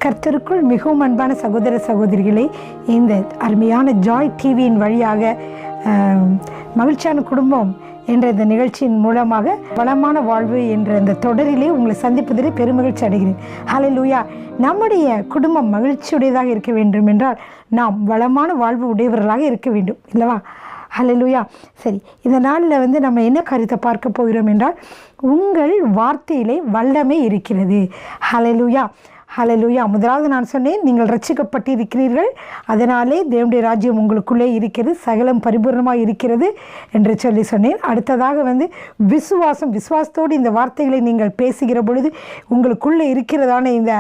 கர்த்தருக்குள் மிகவும் அன்பான சகோதர சகோதரிகளே, இந்த அருமையான ஜாய் டிவியின் வழியாக மகிழ்ச்சியான குடும்பம் என்ற இந்த நிகழ்ச்சியின் மூலமாக வளமான வாழ்வு என்ற இந்த தொடரிலே உங்களை சந்திப்பதிலே பெருமகிழ்ச்சி அடைகிறேன். ஹல்லேலூயா. நம்முடைய குடும்பம் மகிழ்ச்சியுடையதாக இருக்க வேண்டும் என்றால் நாம் வளமான வாழ்வு உடையவர்களாக இருக்க வேண்டும் இல்லவா? ஹல்லேலூயா. சரி, இந்த நாளில் நம்ம என்ன காரியத்தை பார்க்க போகிறோம் என்றால், உங்கள் வார்த்தையிலே வல்லமை இருக்கிறது. ஹல்லேலூயா, ஹல்லேலூயா. முதலாவது நான் சொன்னேன், நீங்கள் ரட்சிக்கப்பட்டிருக்கிறீர்கள், அதனாலே தேவனுடைய ராஜ்யம் உங்களுக்குள்ளே இருக்கிறது, சகலம் பரிபூர்ணமாக இருக்கிறது என்று சொன்னேன். அடுத்ததாக விசுவாசத்தோடு இந்த வார்த்தைகளை நீங்கள் பேசுகிற பொழுது உங்களுக்குள்ளே இருக்கிறதான இந்த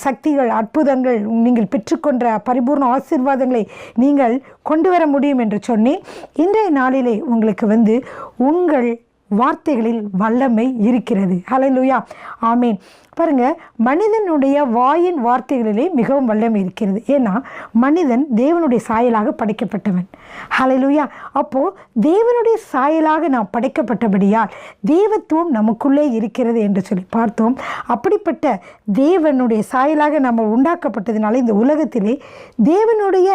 சக்திகள், அற்புதங்கள், நீங்கள் பெற்றுக்கொண்ட பரிபூர்ண ஆசீர்வாதங்களை நீங்கள் கொண்டு வர முடியும் என்று சொன்னேன். இன்றைய நாளிலே உங்களுக்கு உங்கள் வார்த்தைகளில் வல்லமை இருக்கிறது. ஹல்லேலூயா, ஆமேன். பாருங்க, மனிதனுடைய வாயின் வார்த்தைகளிலே மிகவும் வல்லமை இருக்கிறது. ஏன்னா மனிதன் தேவனுடைய சாயலாக படைக்கப்பட்டவன். ஹல்லேலூயா. அப்போது தேவனுடைய சாயலாக நாம் படைக்கப்பட்டபடியால் தேவத்துவம் நமக்குள்ளே இருக்கிறது என்று சொல்லி பார்த்தோம். அப்படிப்பட்ட தேவனுடைய சாயலாக நம்ம உண்டாக்கப்பட்டதுனால இந்த உலகத்திலே தேவனுடைய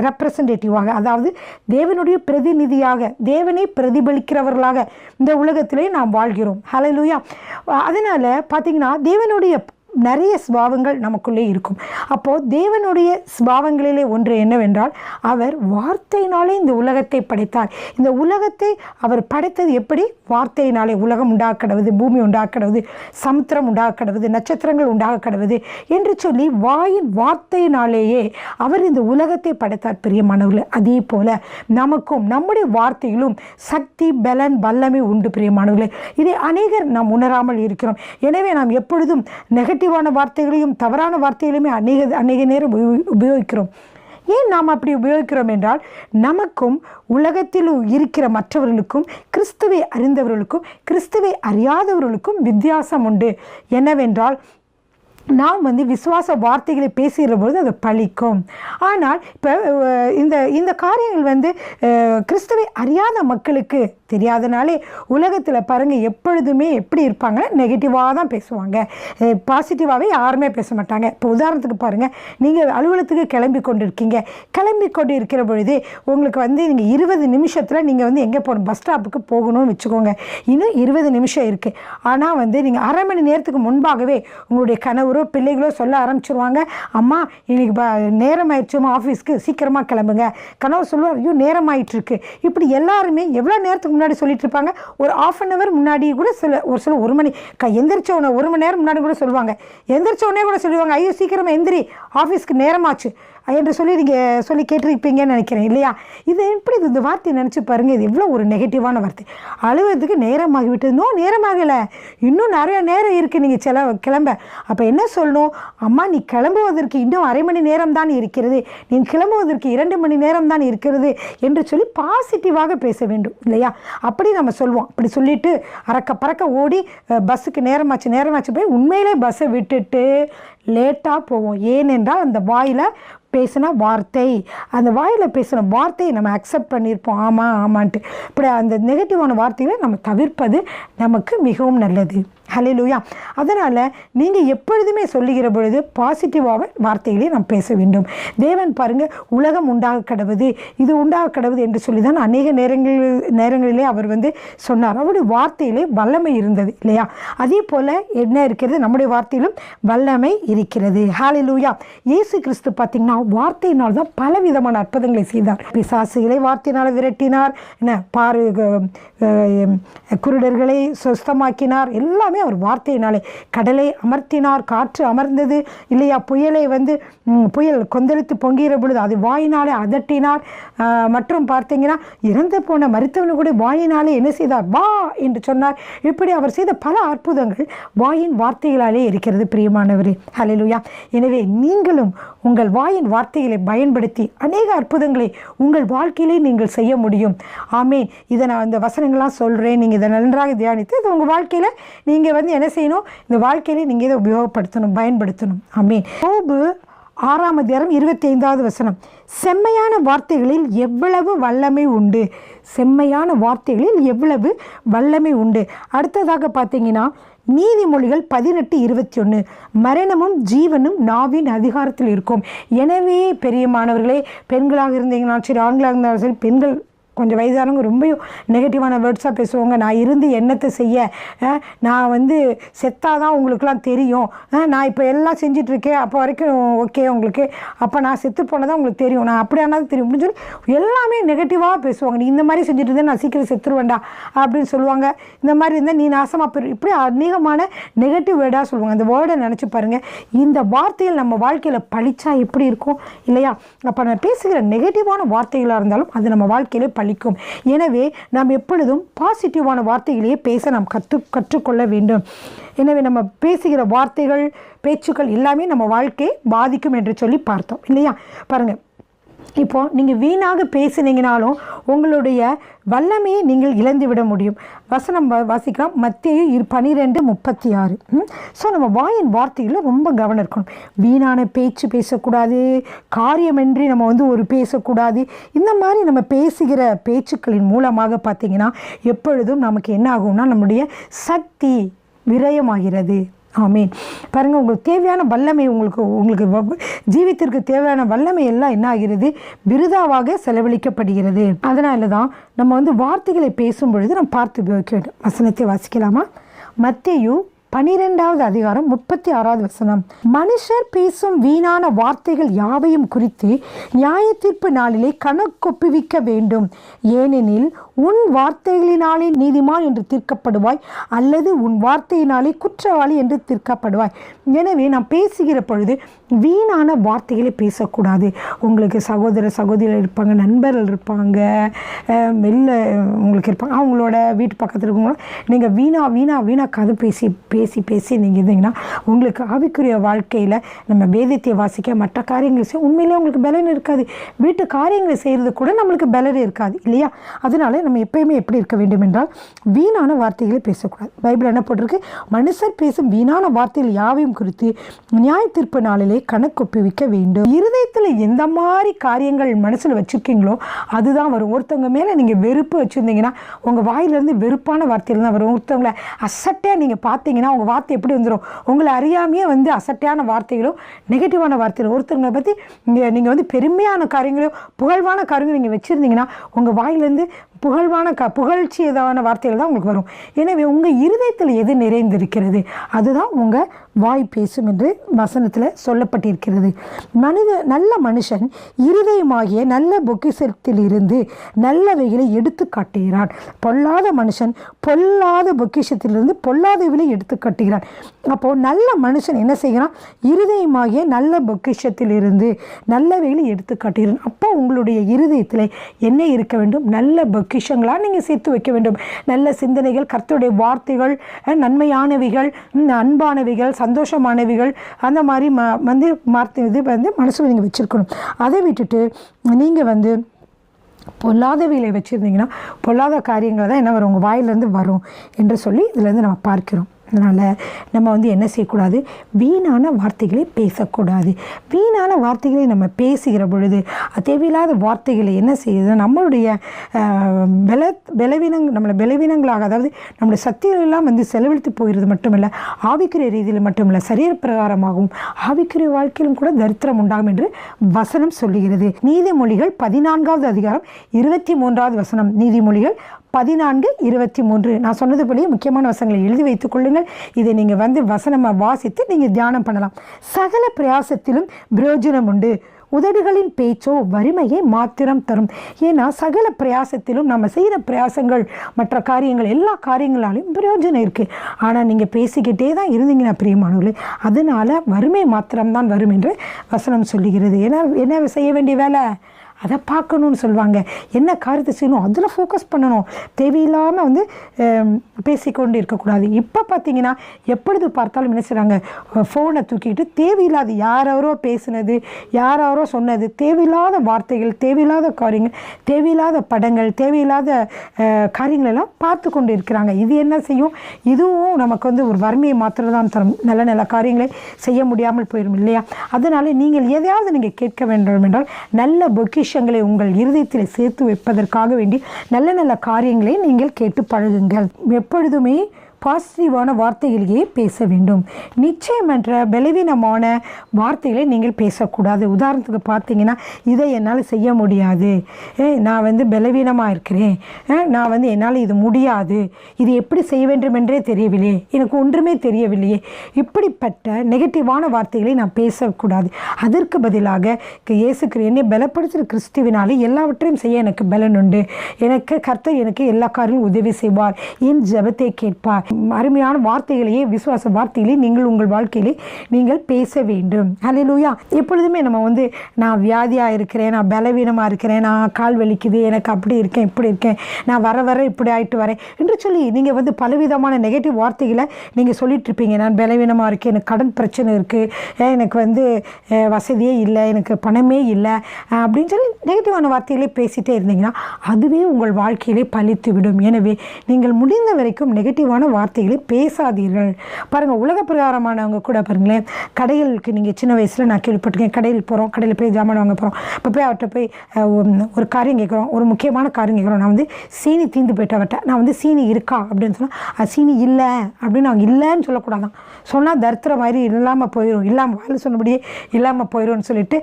ரெப்ரசன்டேட்டிவாக, அதாவது தேவனுடைய பிரதிநிதியாக, தேவனை பிரதிபலிக்கிறவர்களாக இந்த உலகத்திலே நாம் வாழ்கிறோம். ஹல்லேலூயா. அதனால் பார்த்தீங்கன்னா தேவனுடைய நிறைய சுபாவங்கள் நமக்குள்ளே இருக்கும். அப்போது தேவனுடைய சுபாவங்களிலே ஒன்று என்னவென்றால், அவர் வார்த்தையினாலே இந்த உலகத்தை படைத்தார். இந்த உலகத்தை அவர் படைத்தது எப்படி? வார்த்தையினாலே. உலகம் உண்டாக்கப்படுவது, பூமி உண்டாக்கப்படுவது, சமுத்திரம் உண்டாக்கப்படுவது, நட்சத்திரங்கள் உண்டாக்கப்படுவது என்று சொல்லி வாயின் வார்த்தையினாலேயே அவர் இந்த உலகத்தை படைத்தார். பிரியமானவர்களே, அதே போல நமக்கும் நம்முடைய வார்த்தையிலும் சக்தி, பலன், வல்லமை உண்டு. பிரியமானவர்களே, இதை அநேகர் நாம் உணராமல் இருக்கிறோம். எனவே நாம் எப்பொழுதும் நெகட்டிவான வார்த்தைகளையும் தவறான வார்த்தைகளையுமே அநேக நேரம் உபயோகிக்கிறோம். ஏன் நாம் அப்படி உபயோகிக்கிறோம் என்றால், நமக்கும் உலகத்தில் இருக்கிற மற்றவர்களுக்கும், கிறிஸ்துவை அறிந்தவர்களுக்கும் கிறிஸ்துவை அறியாதவர்களுக்கும் வித்தியாசம் உண்டு. என்னவென்றால், நாம் விசுவாச வார்த்தைகளை பேசுகிற பொழுது அது பலிக்கும். ஆனால் இப்போ இந்த காரியங்கள் கிறிஸ்துவை அறியாத மக்களுக்கு தெரியாதனாலே உலகத்தில் பாருங்கள், எப்பொழுதுமே எப்படி இருப்பாங்கன்னா நெகட்டிவாக தான் பேசுவாங்க, பாசிட்டிவாகவே யாருமே பேச மாட்டாங்க. இப்போ உதாரணத்துக்கு பாருங்கள், நீங்கள் அலுவலகத்துக்கு கிளம்பி கொண்டு இருக்கிற பொழுது உங்களுக்கு நீங்கள் 20 நிமிஷத்தில் நீங்கள் எங்கே போகணும், பஸ் ஸ்டாப்புக்கு போகணும்னு வச்சுக்கோங்க. இன்னும் 20 நிமிஷம் இருக்குது. ஆனால் நீங்கள் அரை மணி நேரத்துக்கு முன்பாகவே உங்களுடைய கணவரோ பிள்ளைகளோ சொல்ல ஆரம்பிச்சிருவாங்க, அம்மா இன்னைக்கு நேரம் ஆயிடுச்சுமா, ஆஃபீஸ்க்கு சீக்கிரமாக கிளம்புங்க. கணவர் சொல்லுவார், ஐயோ நேரம் ஆயிட்டுருக்கு. இப்படி எல்லாருமே எவ்வளோ நேரத்துக்கு முன்னாடி சொல்லிட்டு இருப்பாங்க? ஒரு ½ அன் அவர் முன்னாடி கூட ஒரு சில 1 மணி எந்திரிச்ச உடனே 1 மணி நேரம் முன்னாடி கூட சொல்லுவாங்க. எந்திரிச்ச உடனே கூட சொல்லுவாங்க, ஐயோ சீக்கிரமாக எந்திரி, ஆஃபீஸ்க்கு நேரமாச்சு என்று சொல்லி கேட்டிருப்பீங்கன்னு நினைக்கிறேன் இல்லையா? இது எப்படி இந்த வார்த்தையை நினச்சி பாருங்கள், இது எவ்வளோ ஒரு நெகட்டிவான வார்த்தை. அலுவலகத்துக்கு நேரமாகிவிட்டது. நேரமாகலை, இன்னும் நிறைய நேரம் இருக்குது நீங்கள் கிளம்ப. அப்போ என்ன சொல்லணும்? அம்மா நீ கிளம்புவதற்கு இன்னும் அரை மணி நேரம் தான் இருக்கிறது, நீ கிளம்புவதற்கு 2 மணி நேரம் தான் இருக்கிறது என்று சொல்லி பாசிட்டிவாக பேச வேண்டும் இல்லையா? அப்படி நம்ம சொல்லுவோம். அப்படி சொல்லிவிட்டு அறக்க பறக்க ஓடி பஸ்ஸுக்கு நேரமாச்சு போய் உண்மையிலே பஸ்ஸை விட்டுட்டு லேட்டாக போவோம். ஏனென்றால் அந்த வாயில் பேசின வார்த்தையை நம்ம அக்செப்ட் பண்ணியிருப்போம், ஆமான்ட்டு. இப்படி அந்த நெகட்டிவான வார்த்தைகளை நம்ம தவிர்ப்பது நமக்கு மிகவும் நல்லது. ஹல்லேலூயா. அதனால் நீங்கள் எப்பொழுதுமே சொல்லுகிற பொழுது பாசிட்டிவாக வார்த்தைகளை நாம் பேச வேண்டும். தேவன் பாருங்கள், உலகம் உண்டாக கடவுது, இது உண்டாக கடவுது என்று சொல்லி தான் அநேக நேரங்களிலே அவர் சொன்னார். அவருடைய வார்த்தையிலே வல்லமை இருந்தது இல்லையா? அதே போல் என்ன இருக்கிறது? நம்முடைய வார்த்தையிலும் வல்லமை இருக்கிறது. ஹல்லேலூயா. இயேசு கிறிஸ்து பார்த்திங்கன்னா வார்த்தையினால் தான் பல விதமான அற்புதங்களை செய்தார். பிசாசுகளை வார்த்தையினால் விரட்டினார், குருடர்களை சுஸ்தமாக்கினார். எல்லாமே அவர் வார்த்தையினாலே. கடலை அமர்த்தினார், காற்று அமர்ந்தது இல்லையா? புயல் கொந்தளித்து பொங்குகிற பொழுது அது வாயினாலே அதட்டினார். மற்றும் பார்த்தீங்கன்னா, இறந்து போன மரித்தவனு கூட வாயினாலே என்ன செய்தார்? வா என்று சொன்னார். இப்படி அவர் செய்த பல அற்புதங்கள் வாயின் வார்த்தைகளாலே இருக்கிறது. பிரியமானவரே, ஹல்லேலூயா. எனவே நீங்களும் உங்கள் வாயின் வார்த்தைகளை பயன்படுத்தி அநேக அற்புதங்களை உங்கள் வாழ்க்கையிலே நீங்கள் செய்ய முடியும். ஆமேன். இதை நான் இந்த வசனங்கள்லாம் சொல்கிறேன், நீங்கள் இதை நன்றாக தியானித்து இது உங்கள் வாழ்க்கையில் நீங்கள் என்ன செய்யணும்? இந்த வாழ்க்கையிலே நீங்கள் இதை உபயோகப்படுத்தணும், பயன்படுத்தணும். ஆமேன். யோபு 6ஆம் அதிகாரம் 25வது வசனம், செம்மையான வார்த்தைகளில் எவ்வளவு வல்லமை உண்டு. செம்மையான வார்த்தைகளில் எவ்வளவு வல்லமை உண்டு. அடுத்ததாக பார்த்தீங்கன்னா, நீதிமொழிகள் 18:21 மரணமும் ஜீவனும் நாவின் அதிகாரத்தில் இருக்கும். எனவே பெரியமானவர்களே, பெண்களாக இருந்தீங்கன்னா சரி, ஆண்களாக இருந்தாலும் சரி, பெண்கள் கொஞ்சம் வயதானவங்க ரொம்ப நெகட்டிவான வேர்ட்ஸாக பேசுவாங்க. நான் இருந்து என்னத்தை செய்ய, நான் செத்தாதான் உங்களுக்குலாம் தெரியும், நான் இப்போ எல்லாம் செஞ்சிட்ருக்கேன், அப்போ வரைக்கும் ஓகே உங்களுக்கு, அப்போ நான் செத்து போனதான் உங்களுக்கு தெரியும், நான் அப்படியானது தெரியும் அப்படின்னு சொல்லி எல்லாமே நெகட்டிவாக பேசுவாங்க. நீ இந்த மாதிரி செஞ்சுட்டு இருந்தேன், நான் சீக்கிரம் செத்துருவேண்டா அப்படின்னு சொல்லுவாங்க. இந்த மாதிரி இருந்தால் நீ நாசமாக போயிரு, இப்படி அநேகமான நெகட்டிவ் வேர்டாக சொல்லுவாங்க. அந்த வேர்டை நினச்சி பாருங்கள். இந்த வார்த்தைகள் நம்ம வாழ்க்கையில் பழிச்சா எப்படி இருக்கும் இல்லையா? அப்போ நான் பேசுகிற நெகட்டிவான வார்த்தைகளாக இருந்தாலும் அது நம்ம வாழ்க்கையிலே பழிக்கும். எனவே நாம் எப்பொழுதும் பாசிட்டிவான வார்த்தைகளையே பேச நாம் கற்றுக்கொள்ள வேண்டும். எனவே நம்ம பேசுகிற வார்த்தைகள், பேச்சுக்கள் எல்லாமே நம்ம வாழ்க்கையை பாதிக்கும் என்று சொல்லி பார்த்தோம் இல்லையா? பாருங்கள், இப்போது நீங்கள் வீணாக பேசினீங்கனாலும் உங்களுடைய வல்லமையை நீங்கள் இழந்து விட முடியும். வசனம் வாசிக்கலாம், மத்தேயு 12:36. ஸோ நம்ம வாயின் வார்த்தைகளில் ரொம்ப கவனம் இருக்கணும். வீணான பேச்சு பேசக்கூடாது, காரியமின்றி நம்ம ஒரு பேசக்கூடாது. இந்த மாதிரி நம்ம பேசுகிற பேச்சுக்களின் மூலமாக பார்த்திங்கன்னா எப்பொழுதும் நமக்கு என்ன ஆகும்னா நம்முடைய சக்தி விரயமாகிறது. ஆமீன். பாருங்கள், உங்களுக்கு தேவையான வல்லமை, உங்களுக்கு ஜீவித்திற்கு தேவையான வல்லமை எல்லாம் என்ன ஆகிறது? விருதாவாக செலவழிக்கப்படுகிறது. அதனால தான் நம்ம வார்த்தைகளை பேசும் பொழுது நம்ம பார்த்து உபயோகிக்க வேண்டும். வசனத்தை வாசிக்கலாமா? மத்தேயு 12:36 மனுஷர் பேசும் வீணான வார்த்தைகள் யாவையும் குறித்து நியாய தீர்ப்பு நாளிலே கணக்கொப்புவிக்க வேண்டும். ஏனெனில் உன் வார்த்தைகளினாலே நீதிமான் என்று தீர்க்கப்படுவாய், அல்லது உன் வார்த்தையினாலே குற்றவாளி என்று தீர்க்கப்படுவாய். எனவே நாம் பேசுகிற பொழுது வீணான வார்த்தைகளை பேசக்கூடாது. உங்களுக்கு சகோதரர்கள் இருப்பாங்க, நண்பர்கள் இருப்பாங்க, வெளில உங்களுக்கு இருப்பாங்க, அவங்களோட வீட்டு பக்கத்தில் இருக்கவங்களோட நீங்கள் வீணா கதை பேசி நீங்கள் இருந்தீங்கன்னா உங்களுக்கு ஆவிக்குரிய வாழ்க்கையில் நம்ம வேதத்தை வாசிக்க, மற்ற காரியங்களை செய்ய உண்மையிலே உங்களுக்கு பலன் இருக்காது. வீட்டு காரியங்களை செய்கிறது கூட நம்மளுக்கு பலன் இருக்காது இல்லையா? அதனால நம்ம எப்பயுமே எப்படி இருக்க வேண்டும் என்றால் வீணான வார்த்தைகளை பேசக்கூடாது. பைபிள் என்ன போட்டிருக்கு? மனுஷர் பேசும் வீணான வார்த்தைகள் யாவையும் குறித்து நியாய தீர்ப்பு நாளிலே கணக்கொப்புவிக்க வேண்டும். இருதயத்தில் எந்த மாதிரி காரியங்கள் மனசில் வச்சுருக்கீங்களோ அதுதான் வரும். ஒருத்தவங்க மேலே நீங்கள் வெறுப்பு வச்சுருந்தீங்கன்னா உங்கள் வாயிலிருந்து வெறுப்பான வார்த்தைகள் தான் வரும். ஒருத்தவங்களை அசட்டையாக நீங்கள் பார்த்தீங்கன்னா உங்கள் வார்த்தை எப்படி வந்துடும்? உங்களை அறியாமையே அசட்டையான வார்த்தைகளோ நெகட்டிவான வார்த்தைகளோ, ஒருத்தவங்களை பற்றி நீங்கள் பெருமையான காரியங்களோ புகழ்வான காரியங்களோ நீங்கள் வச்சுருந்தீங்கன்னா உங்கள் வாயிலேருந்து புகழ்ச்சியதான வார்த்தைகள் தான் உங்களுக்கு வரும். எனவே உங்கள் இருதயத்தில் எது நிறைந்திருக்கிறது அதுதான் உங்கள் வாய் பேசும் என்று வசனத்தில் சொல்லப்பட்டிருக்கிறது. நல்ல மனுஷன் இருதயமாகிய நல்ல பொக்கிஷத்தில் இருந்து நல்லவைகளை எடுத்து காட்டுகிறான். பொல்லாத மனுஷன் பொல்லாத பொக்கிஷத்திலிருந்து பொல்லாதவைகளை எடுத்து காட்டுகிறான். அப்போது நல்ல மனுஷன் என்ன செய்கிறான்? இருதயமாகிய நல்ல பொக்கிஷத்தில் இருந்து நல்லவைகளை எடுத்து காட்டுகிறான். அப்போ உங்களுடைய இருதயத்தில் என்ன இருக்க வேண்டும்? நல்ல பொக்கிஷங்களாக நீங்கள் சேர்த்து வைக்க வேண்டும். நல்ல சிந்தனைகள், கர்த்தருடைய வார்த்தைகள், நன்மையானவைகள், அன்பானவைகள், சந்தோஷமானவைகள், அந்த மாதிரி மனசில் நீங்கள் வச்சுருக்கணும். அதை விட்டுட்டு நீங்கள் பொல்லாதவைகளை வச்சுருந்தீங்கன்னா பொல்லாத காரியங்கள் தான் என்ன வரும்? உங்கள் வாயிலேருந்து வரும் என்று சொல்லி இதிலேருந்து நம்ம பார்க்கிறோம். அதனால் நம்ம என்ன செய்யக்கூடாது? வீணான வார்த்தைகளை பேசக்கூடாது. வீணான வார்த்தைகளை நம்ம பேசுகிற பொழுது தேவையில்லாத வார்த்தைகளை என்ன செய்யுது? நம்மளுடைய நம்மளை பலவீனங்களாக, அதாவது நம்மளுடைய சக்திகளெல்லாம் செலவழித்து போகிறது மட்டுமல்ல, ஆவிக்குரிய ரீதியில் மட்டுமல்ல, சரீர பிரகாரமாகவும் ஆவிக்குரிய வாழ்க்கையிலும் கூட தரித்திரம் உண்டாகும் என்று வசனம் சொல்லுகிறது. நீதிமொழிகள் 14:23 நீதிமொழிகள் 14:23. நான் சொன்னது போலயே முக்கியமான வசனங்களை எழுதி வைத்துக் கொள்ளுங்கள். இதை நீங்கள் வசனமாக வாசித்து நீங்கள் தியானம் பண்ணலாம். சகல பிரயாசத்திலும் பிரயோஜனம் உண்டு, உதடுகளின் பேச்சோ வறுமையை மாத்திரம் தரும். ஏன்னா சகல பிரயாசத்திலும் நம்ம செய்கிற பிரயாசங்கள், மற்ற காரியங்கள், எல்லா காரியங்களாலையும் பிரயோஜனம் இருக்குது. ஆனால் நீங்கள் பேசிக்கிட்டே தான் இருந்தீங்கன்னா பிரியமானவர்களே, அதனால் வறுமை மாத்திரம்தான் வரும் என்று வசனம் சொல்லுகிறது. ஏன்னா என்ன செய்ய வேண்டிய வேலை? அதை பார்க்கணுன்னு சொல்லுவாங்க. என்ன காரியத்தை செய்யணும் அதில் ஃபோக்கஸ் பண்ணணும். தேவையில்லாமல் பேசிக்கொண்டு இருக்கக்கூடாது. இப்போ பார்த்தீங்கன்னா எப்பொழுது பார்த்தாலும் என்ன செய்கிறாங்க? ஃபோனை தூக்கிட்டு தேவையில்லாத யாரோ பேசுனது, யாரோ சொன்னது, தேவையில்லாத வார்த்தைகள், தேவையில்லாத காரியங்கள், தேவையில்லாத படங்கள், தேவையில்லாத காரியங்களெல்லாம் பார்த்து கொண்டு இருக்கிறாங்க. இது என்ன செய்யும்? இதுவும் நமக்கு ஒரு வறுமையை மாத்திரம் தான் தரும். நல்ல நல்ல காரியங்களை செய்ய முடியாமல் போயிடும் இல்லையா? அதனால் நீங்கள் எதையாவது நீங்கள் கேட்க வேண்டும் என்றால் நல்ல பொக்கிஷங்களை உங்கள் இருதயத்தில் சேர்த்து வைப்பதற்காக வேண்டி நல்ல நல்ல காரியங்களை நீங்கள் கேட்டு பழகுங்கள். எப்பொழுதுமே பாசிட்டிவான வார்த்தைகளையே பேச வேண்டும். நிச்சயமற்ற பலவீனமான வார்த்தைகளை நீங்கள் பேசக்கூடாது. உதாரணத்துக்கு பார்த்தீங்கன்னா, இதை என்னால் செய்ய முடியாது, நான் வந்து பலவீனமாக இருக்கிறேன், நான் வந்து என்னால் இது முடியாது, இது எப்படி செய்ய வேண்டும் என்றே தெரியவில்லையே, எனக்கு ஒன்றுமே தெரியவில்லையே, இப்படிப்பட்ட நெகட்டிவான வார்த்தைகளை நான் பேசக்கூடாது. அதற்கு பதிலாக இயேசு என்னை பலப்படுத்துகிற கிறிஸ்துவினாலே எல்லாவற்றையும் செய்ய எனக்கு பலன் உண்டு, எனக்கு கர்த்தர் எனக்கு எல்லா காரியம் உதவி செய்வார், என் ஜெபத்தை கேட்பார். அருமையான வார்த்தைகளையே, விசுவாச வார்த்தைகளையே நீங்கள் உங்கள் வாழ்க்கையிலே நீங்கள் பேச வேண்டும். ஹல்லேலூயா. எப்பொழுதுமே நம்ம வந்து நான் வியாதியாக இருக்கிறேன், நான் பலவீனமாக இருக்கிறேன், நான் கால் வலிக்குது, எனக்கு அப்படி இருக்கேன் இப்படி இருக்கேன், நான் வர இப்படி ஆகிட்டு வரேன் என்று சொல்லி நீங்கள் வந்து பலவிதமான நெகட்டிவ் வார்த்தைகளை நீங்கள் சொல்லிட்டு இருப்பீங்க. நான் பலவீனமாக இருக்கேன், எனக்கு கடன் பிரச்சனை இருக்குது, எனக்கு வந்து வசதியே இல்லை, எனக்கு பணமே இல்லை அப்படின்னு சொல்லி நெகட்டிவான வார்த்தைகளே பேசிகிட்டே இருந்தீங்கன்னா அதுவே உங்கள் வாழ்க்கையிலே பலித்து விடும். எனவே நீங்கள் முடிந்த வரைக்கும் நெகட்டிவான வார்த்தைகளை பேசாதீர்கள். பாருங்கள், உலக பிரகாரமானவங்க கூட பாருங்களேன், கடைகளுக்கு நீங்கள் சின்ன வயசில் நான் கேள்விப்பட்டிருக்கேன், கடையில் போகிறோம், கடையில் போய் ஜாமான் வாங்க போகிறோம், இப்போ போய் அவர்கிட்ட போய் ஒரு காரியம் கேட்குறோம், ஒரு முக்கியமான காரியம் கேட்குறோம், நான் வந்து சீனி தீந்து போயிட்டு அவர்கிட்ட நான் வந்து சீனி இருக்கா அப்படின்னு சொன்னால், அது சீனி இல்லை அப்படின்னு அவங்க இல்லைன்னு சொல்லக்கூடாதான். சொன்னால் தரித்திர மாதிரி இல்லாமல் போயிடும், இல்லாமல் வாயில் சொன்னபடியே இல்லாமல் போயிடும்னு சொல்லிட்டு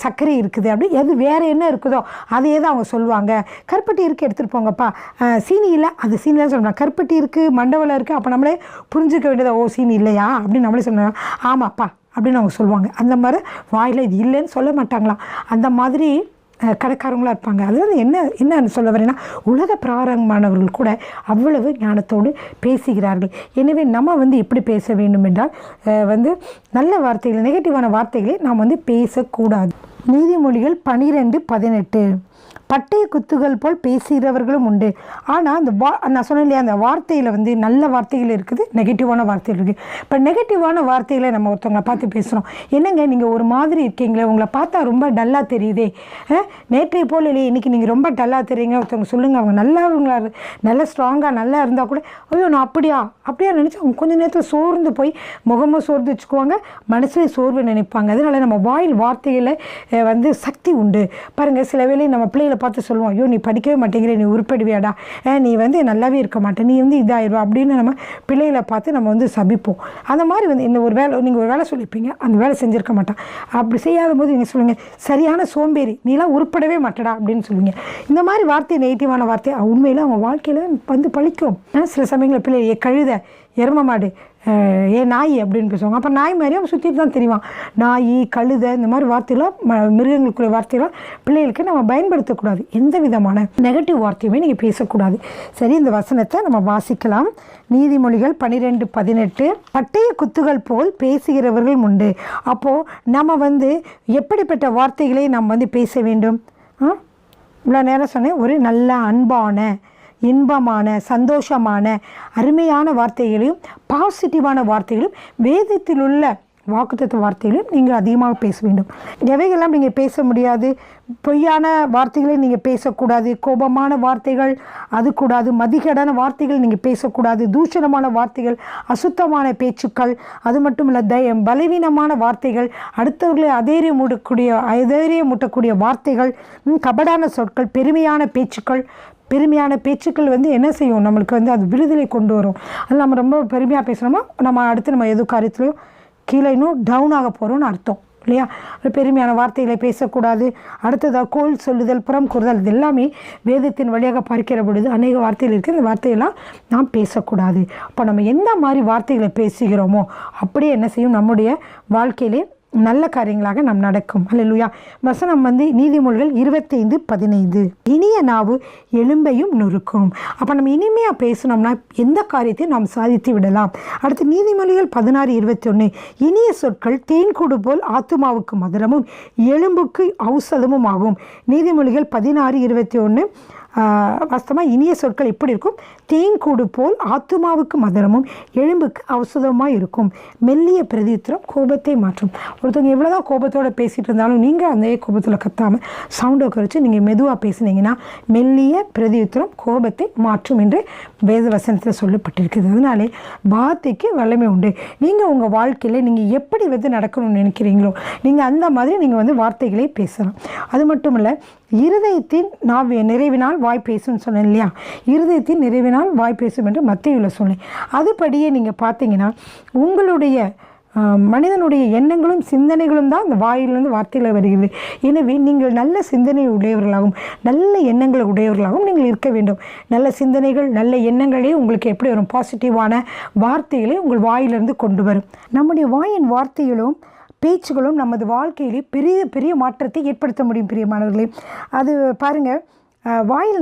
சர்க்கரை இருக்குது அப்படி எது வேறு என்ன இருக்குதோ அதையே தான் அவங்க சொல்லுவாங்க. கருப்பட்டி இருக்குது எடுத்துகிட்டு போங்கப்பா, சீனி இல்லை, அது சீனி தான் சொல்லுவாங்க. கருப்பட்டி இருக்குது, மண்டவலை இருக்குது, அப்போ நம்மளே புரிஞ்சுக்க வேண்டியதா, ஓ சீனி இல்லையா அப்படின்னு நம்மளே சொன்னோம், ஆமாப்பா அப்படின்னு அவங்க சொல்லுவாங்க. அந்த மாதிரி வாயில் இது இல்லைன்னு சொல்ல மாட்டாங்களாம். அந்த மாதிரி கடைக்காரங்களாக இருப்பாங்க. அதாவது என்ன சொல்ல வரேன்னா, உலக பிரகாரமானவர்கள் கூட அவ்வளவு ஞானத்தோடு பேசுகிறார்கள். எனவே நம்ம வந்து எப்படி பேச வேண்டும் என்றால் வந்து நல்ல வார்த்தைகள், நெகட்டிவான வார்த்தைகளை நாம் வந்து பேசக்கூடாது. நீதிமொழிகள் 12:18 பட்டய குத்துகள் போல் பேசுகிறவர்களும் உண்டு. ஆனால் அந்த நான் சொன்னேன் இல்லையா, அந்த வார்த்தையில் வந்து நல்ல வார்த்தைகள் இருக்குது, நெகட்டிவான வார்த்தைகள் இருக்குது. இப்போ நெகட்டிவான வார்த்தைகளை நம்ம ஒருத்தவங்களை பார்த்து பேசுகிறோம், என்னங்க நீங்கள் ஒரு மாதிரி இருக்கீங்களே, உங்களை பார்த்தா ரொம்ப டல்லாக தெரியுதே, நேற்றைய போல் இல்லையே, இன்றைக்கி நீங்கள் ரொம்ப டல்லாக தெரியுங்க, ஒருத்தவங்க சொல்லுங்கள், அவங்க நல்லவங்களா நல்ல ஸ்ட்ராங்காக நல்லா இருந்தால் கூட, ஐயோ நான் அப்படியா நினச்சி அவங்க கொஞ்சம் நேரத்தில் சோர்ந்து போய் முகமும் சோர்ந்து வச்சுக்குவாங்க, மனசுலேயும் சோர்வு நினைப்பாங்க. அதனால் நம்ம வாயில் வார்த்தைகளை வந்து சக்தி உண்டு. பாருங்கள், சில வேளை நம்ம பிள்ளைகளை பார்த்து சொல்லுவோம், ஐயோ நீ படிக்கவே மாட்டேங்கிற, நீ உருப்படிவியாடா, நீ வந்து நல்லாவே இருக்க மாட்டேன், நீ வந்து இதாகிடுவா அப்படின்னு நம்ம பிள்ளைகளை பார்த்து நம்ம வந்து சபிப்போம். அந்த மாதிரி வந்து இந்த ஒரு வேலை, நீங்கள் ஒரு வேலை சொல்லியிருப்பீங்க, அந்த வேலை செஞ்சுருக்க மாட்டான், அப்படி செய்யாத போது நீங்கள் சொல்லுங்கள், சரியான சோம்பேறி, நீலாம் உருப்படவே மாட்டடா அப்படின்னு சொல்லுவீங்க. இந்த மாதிரி வார்த்தை, நெகட்டிவான வார்த்தை உண்மையில் அவங்க வாழ்க்கையில் வந்து பழிக்கும். சில சமயங்களில் பிள்ளை கழுத, எரும மாடு, நாய் அப்படின்னு பேசுவாங்க. அப்போ நாய் மாதிரி அவன் சுற்றிட்டு தான் தெரிவான். நாய், கழுதை, இந்த மாதிரி வார்த்தையெல்லாம், மிருகங்களுக்குரிய வார்த்தையெல்லாம் பிள்ளைகளுக்கு நம்ம பயன்படுத்தக்கூடாது. எந்த விதமான நெகட்டிவ் வார்த்தையுமே நீங்கள் பேசக்கூடாது. சரி, இந்த வசனத்தை நம்ம வாசிக்கலாம். நீதிமொழிகள் 12:18 பட்டய குத்துகள் போல் பேசுகிறவர்கள் உண்டு. அப்போது நம்ம வந்து எப்படிப்பட்ட வார்த்தைகளை நம்ம வந்து பேச வேண்டும்? இவ்வளோ நேரம் சொன்னேன், ஒரு நல்ல அன்பான, இன்பமான, சந்தோஷமான, அருமையான வார்த்தைகளையும் பாசிட்டிவான வார்த்தைகளையும் வேதத்தில் உள்ள வாக்குத்தத்த வார்த்தைகளையும் நீங்கள் அதிகமாக பேச வேண்டும். எவைகள்லாம் நீங்கள் பேச முடியாது? பொய்யான வார்த்தைகளை நீங்கள் பேசக்கூடாது, கோபமான வார்த்தைகள் அது கூடாது, மதிகேடான வார்த்தைகள் நீங்கள் பேசக்கூடாது, தூஷணமான வார்த்தைகள், அசுத்தமான பேச்சுக்கள், அது மட்டும் இல்லை பலவீனமான வார்த்தைகள், அடுத்தவர்களை அதேரியமூட்டக்கூடிய வார்த்தைகள், கபடான சொற்கள், பெருமையான பேச்சுக்கள் வந்து என்ன செய்யும், நம்மளுக்கு வந்து அது விடுதலை கொண்டு வரும். அது நம்ம ரொம்ப பெருமையாக பேசுகிறோமா, நம்ம அடுத்து நம்ம எது காரியத்துலையும் கீழே இன்னும் டவுன் ஆக போகிறோம்னு அர்த்தம் இல்லையா? பெருமையான வார்த்தைகளை பேசக்கூடாது. அடுத்ததாக கோல் சொல்லுதல், புறம் கூறுதல், இது எல்லாமே வேதத்தின் வழியாக பார்க்கிற பொழுது அநேக வார்த்தைகள் இருக்குது. இந்த வார்த்தையெல்லாம் நாம் பேசக்கூடாது. அப்போ நம்ம எந்த மாதிரி வார்த்தைகளை பேசுகிறோமோ அப்படியே என்ன செய்யும், நம்முடைய வாழ்க்கையிலே நல்ல காரியங்களாக நாம் நடக்கும். அல்லேலூயா. வசனம் வந்து நீதிமொழிகள் 25:15 இனிய நாவு எலும்பையும் நொறுக்கும். அப்போ நம்ம இனிமையாக பேசணும்னா எந்த காரியத்தையும் நாம் சாதித்து விடலாம். அடுத்து நீதிமொழிகள் 16:21 இனிய சொற்கள் தேன்கூடு போல் ஆத்துமாவுக்கு மதுரமும் எலும்புக்கு ஔஷதமும் ஆகும். நீதிமொழிகள் 16:21 வாஸ்தவமாக இனிய சொற்கள் எப்படி இருக்கும்? தேன்கூடு போல் ஆத்துமாவுக்கு மதுரமும் எலும்புக்கு ஔஷதமாக இருக்கும். மெல்லிய பிரதித்திரம் கோபத்தை மாற்றும். ஒருத்தவங்க எவ்வளோதான் கோபத்தோடு பேசிகிட்டு இருந்தாலும் நீங்கள் அந்த கோபத்தில் கத்தாமல் சவுண்டை குறைச்சி நீங்கள் மெதுவாக பேசுனீங்கன்னா மெல்லிய பிரதித்திரம் கோபத்தை மாற்றும் என்று வேத வசனத்தில் சொல்லப்பட்டிருக்குது. அதனாலே வார்த்தைக்கு வல்லமை உண்டு. நீங்கள் உங்கள் வாழ்க்கையில் நீங்கள் எப்படி வந்து நடக்கணும்னு நினைக்கிறீங்களோ நீங்கள் அந்த மாதிரி நீங்கள் வந்து வார்த்தைகளை பேசலாம். அது மட்டும் இல்லை, இருதயத்தின் நிறைவினால் வாய் பேசும்னு சொன்னேன் இல்லையா? இருதயத்தின் நிறைவினால் வாய் பேசும் என்று மத்தேயுவில் சொன்னேன். அதுபடியே நீங்கள் பார்த்தீங்கன்னா உங்களுடைய மனிதனுடைய எண்ணங்களும் சிந்தனைகளும் தான் அந்த வாயிலிருந்து வார்த்தையில் வருகிறது. எனவே நீங்கள் நல்ல சிந்தனை உடையவர்களாகவும் நல்ல எண்ணங்கள் உடையவர்களாகவும் நீங்கள் இருக்க வேண்டும். நல்ல சிந்தனைகள் நல்ல எண்ணங்களே உங்களுக்கு எப்படி வரும்? பாசிட்டிவான வார்த்தைகளை உங்கள் வாயிலிருந்து கொண்டு வரும். நம்முடைய வாயின் வார்த்தைகளும் பேச்சுகளும் நமது வாழ்க்கையிலே பெரிய பெரிய மாற்றத்தை ஏற்படுத்த முடியும். பிரியமானவர்களே, அது பாருங்கள்,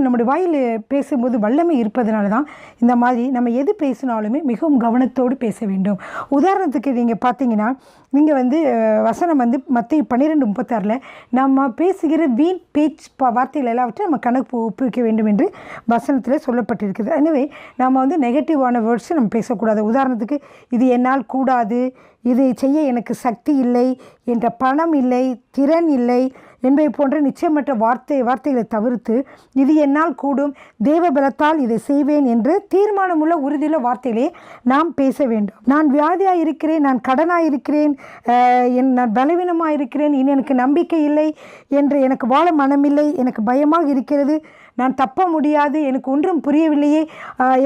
நம்முடைய வாயில் பேசும்போது வல்லமை இருப்பதனால தான் இந்த மாதிரி நம்ம எது பேசினாலுமே மிகவும் கவனத்தோடு பேச வேண்டும். உதாரணத்துக்கு நீங்கள் பார்த்தீங்கன்னா, நீங்கள் வசனம் மத்தேயு 12:36 நம்ம பேசுகிற வீண் பேச்சு வார்த்தைகள் எல்லாவற்றையும் நம்ம கணக்கு ஒப்புவிக்க வேண்டும் என்று வசனத்தில் சொல்லப்பட்டிருக்குது. எனவே நம்ம நெகட்டிவான வேர்ட்ஸை நம்ம பேசக்கூடாது. உதாரணத்துக்கு, இது என்னால் கூடாது, இதை செய்ய எனக்கு சக்தி இல்லை, என்ற பணம் இல்லை, திறன் இல்லை என்பதை போன்ற நிச்சயமற்ற வார்த்தைகளை தவிர்த்து, இது என்னால் கூடும், தேவ பலத்தால் இதை செய்வேன் என்று தீர்மானமுள்ள உறுதியுள்ள வார்த்தையிலே நாம் பேச வேண்டும். நான் வியாதியாக இருக்கிறேன், நான் கடனாக இருக்கிறேன், நான் பலவீனமாக இருக்கிறேன், இனி எனக்கு நம்பிக்கை இல்லை என்று, எனக்கு வாழ மனமில்லை, எனக்கு பயமாக இருக்கிறது, நான் தப்ப முடியாது, எனக்கு ஒன்றும் புரியவில்லையே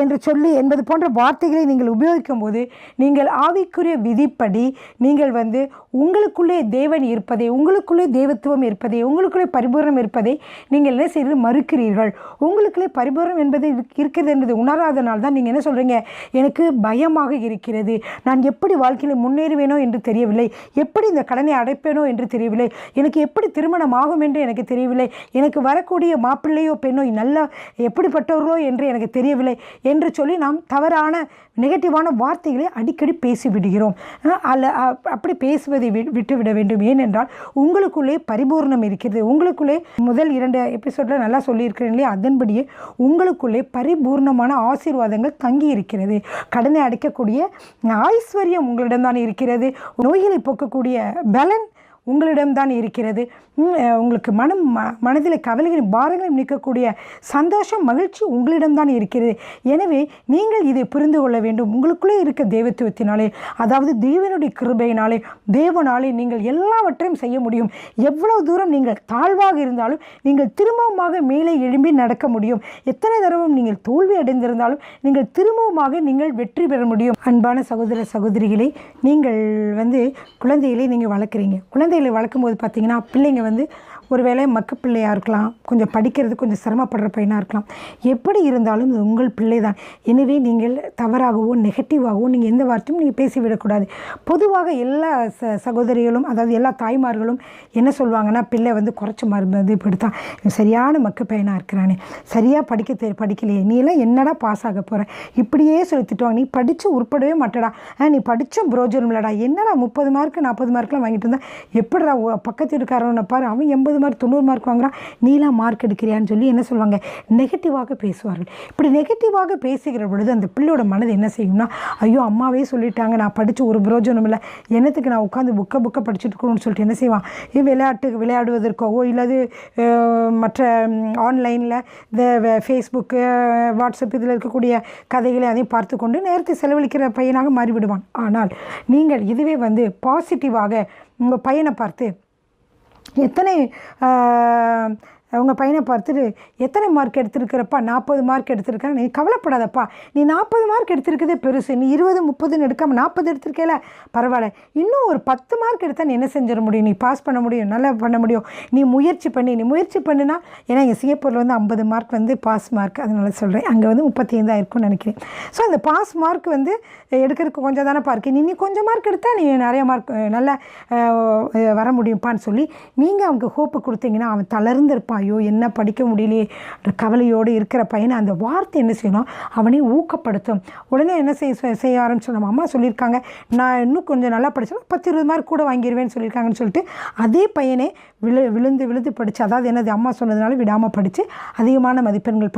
என்று சொல்லி என்பது போன்ற வார்த்தைகளை நீங்கள் உபயோகிக்கும் போது நீங்கள் ஆவிக்குரிய விதிப்படி நீங்கள் உங்களுக்குள்ளே தேவன் இருப்பதை, உங்களுக்குள்ளே தேவத்துவம் இருப்பதை, உங்களுக்குள்ளே பரிபூரணம் இருப்பதை நீங்கள் என்ன செய்து மறுக்கிறீர்கள். உங்களுக்குள்ளே பரிபூரணம் என்பது இருக்கிறது என்பது உணராதனால் தான் நீங்கள் என்ன சொல்கிறீங்க? எனக்கு பயமாக இருக்கிறது, நான் எப்படி வாழ்க்கையில் முன்னேறுவேனோ என்று தெரியவில்லை, எப்படி இந்த கடனை அடைப்பேனோ என்று தெரியவில்லை, எனக்கு எப்படி திருமணம் ஆகும் என்று எனக்கு தெரியவில்லை, எனக்கு வரக்கூடிய மாப்பிள்ளையோ பெண்ணோ நல்ல எப்படிப்பட்டவர்களோ என்று எனக்கு தெரியவில்லை என்று சொல்லி நாம் தவறான நெகட்டிவான வார்த்தைகளை அடிக்கடி பேசிவிடுகிறோம். அப்படி பேசுவதை விட்டுவிட வேண்டும். ஏனென்றால் உங்களுக்குள்ளே பரிபூர்ணம் இருக்கிறது. உங்களுக்குள்ளே முதல் 2 எபிசோடில் நல்லா சொல்லியிருக்கிறேன் இல்லையா? அதன்படியே உங்களுக்குள்ளே பரிபூர்ணமான ஆசீர்வாதங்கள் தங்கி இருக்கிறது. கடனை அடைக்கக்கூடிய ஐஸ்வர்யம் உங்களிடம்தான் இருக்கிறது. நோய்களை போக்கக்கூடிய பலன் உங்களிடம்தான் இருக்கிறது. உங்களுக்கு மனதில் கவலைகளையும் பாரங்களையும் நீக்கக்கூடிய சந்தோஷம், மகிழ்ச்சி உங்களிடம்தான் இருக்கிறது. எனவே நீங்கள் இதை புரிந்து கொள்ள வேண்டும். உங்களுக்குள்ளே இருக்க தெய்வத்துவத்தினாலே, அதாவது தேவனுடைய கிருபையினாலே, தேவனாலே நீங்கள் எல்லாவற்றையும் செய்ய முடியும். எவ்வளவு தூரம் நீங்கள் தாழ்வாக இருந்தாலும் நீங்கள் திரும்பவுமாக மேலே எழும்பி நடக்க முடியும். எத்தனை தடவை நீங்கள் தோல்வி அடைந்திருந்தாலும் நீங்கள் திரும்பவுமாக நீங்கள் வெற்றி பெற முடியும். அன்பான சகோதர சகோதரிகளை, நீங்கள் குழந்தைகளை நீங்கள் வளர்க்குறீங்க. குழந்தைகளை வளர்க்கும் போது பார்த்தீங்கன்னா, பிள்ளைங்க ஒரு வேளை மக்க பிள்ளையாக இருக்கலாம், கொஞ்சம் படிக்கிறது கொஞ்சம் சிரமப்படுற பையனாக இருக்கலாம். எப்படி இருந்தாலும் இது உங்கள் பிள்ளை தான். எனவே நீங்கள் தவறாகவோ நெகட்டிவாகவோ நீங்கள் எந்த வார்த்தையும் நீங்கள் பேசிவிடக்கூடாது. பொதுவாக எல்லா சகோதரிகளும், அதாவது எல்லா தாய்மார்களும் என்ன சொல்லுவாங்கன்னா, பிள்ளை குறைச்ச மருந்து இப்படித்தான், சரியான மக்க பையனாக இருக்கிறானே, சரியாக படிக்கலையே, நீ எல்லாம் என்னடா பாஸ் ஆக போகிற, இப்படியே சொல்லி திட்டுவாங்க. நீ படித்து உருப்படவே மாட்டடா, நீ படித்தும் புரோஜனம் இல்லைடா, என்னடா 30 மார்க் 40 மார்க்லாம் வாங்கிட்டு இருந்தால் எப்படிடா பக்கத்து இருக்காரவனை பாரு, அவன் 80 மார்க் 90 மார்க் வாங்குறான், நீலாம் மார்க் எடுக்கிறியான்னு சொல்லி என்ன சொல்லுவாங்க? நெகட்டிவாக பேசுவார்கள். இப்படி நெகட்டிவாக பேசுகிற பொழுது அந்த பிள்ளையோட மனது என்ன செய்யும்னா, ஐயோ அம்மாவே சொல்லிட்டாங்க, நான் படித்து ஒரு பிரயோஜனம் இல்லை, என்னத்துக்கு நான் உட்காந்து புக்கை படிச்சுட்டு இருக்கணும்னு சொல்லிட்டு என்ன செய்வான்? விளையாடுவதற்கோ இல்லாது மற்ற ஆன்லைனில் இந்த ஃபேஸ்புக்கு வாட்ஸ்அப் இதில் இருக்கக்கூடிய கதைகளை அதையும் பார்த்து கொண்டு நேரத்தை செலவழிக்கிற பையனாக மாறிவிடுவான். ஆனால் நீங்கள் இதுவே பாசிட்டிவாக உங்கள் பையனை பார்த்து உங்கள் பையனை பார்த்துட்டு எத்தனை மார்க் எடுத்திருக்கிறப்பா? 40 மார்க் எடுத்திருக்கேன். நீ கவலைப்படாதப்பா, நீ 40 மார்க் எடுத்திருக்கதே பெருசு, நீ 20 30 எடுக்காமல் 40 எடுத்திருக்கேல, பரவாயில்ல, இன்னும் ஒரு 10 மார்க் எடுத்தால் நீ என்ன செஞ்சிட முடியும்? நீ பாஸ் பண்ண முடியும், நல்லா பண்ண முடியும். நீ முயற்சி பண்ணுனா, ஏன்னா இங்கே சிங்கப்பூரில் 50 மார்க் பாஸ் மார்க், அதனால சொல்கிறேன், அங்கே 35 தான் இருக்கும்னு நினைக்கிறேன். ஸோ அந்த பாஸ் மார்க் எடுக்கிறதுக்கு கொஞ்சம் தானே பார்க்கு, நீ கொஞ்சம் மார்க் எடுத்தால் நீ நிறைய மார்க் நல்லா வர முடியும்ப்பான்னு சொல்லி நீங்கள் அவங்க ஹோப்பு கொடுத்தீங்கன்னா அவன் தளர்ந்திருப்பான். ஐயோ என்ன படிக்க முடியலையே கவலையோடு இருக்கிற பையனை அந்த வார்த்தை என்ன செய்யணும்? அவனை ஊக்கப்படுத்தும். உடனே என்ன செய்ய ஆரம்பிச்சோம், நம்ம அம்மா சொல்லியிருக்காங்க, நான் இன்னும் கொஞ்சம் நல்லா படித்தேன், 10-20 மார்க் கூட வாங்கிடுவேன்னு சொல்லியிருக்காங்கன்னு சொல்லிட்டு அதே பையனை விழுந்து படித்து, அதாவது என்னது அம்மா சொன்னதுனால விடாமல் படித்து அதிகமான மதிப்பெண்கள்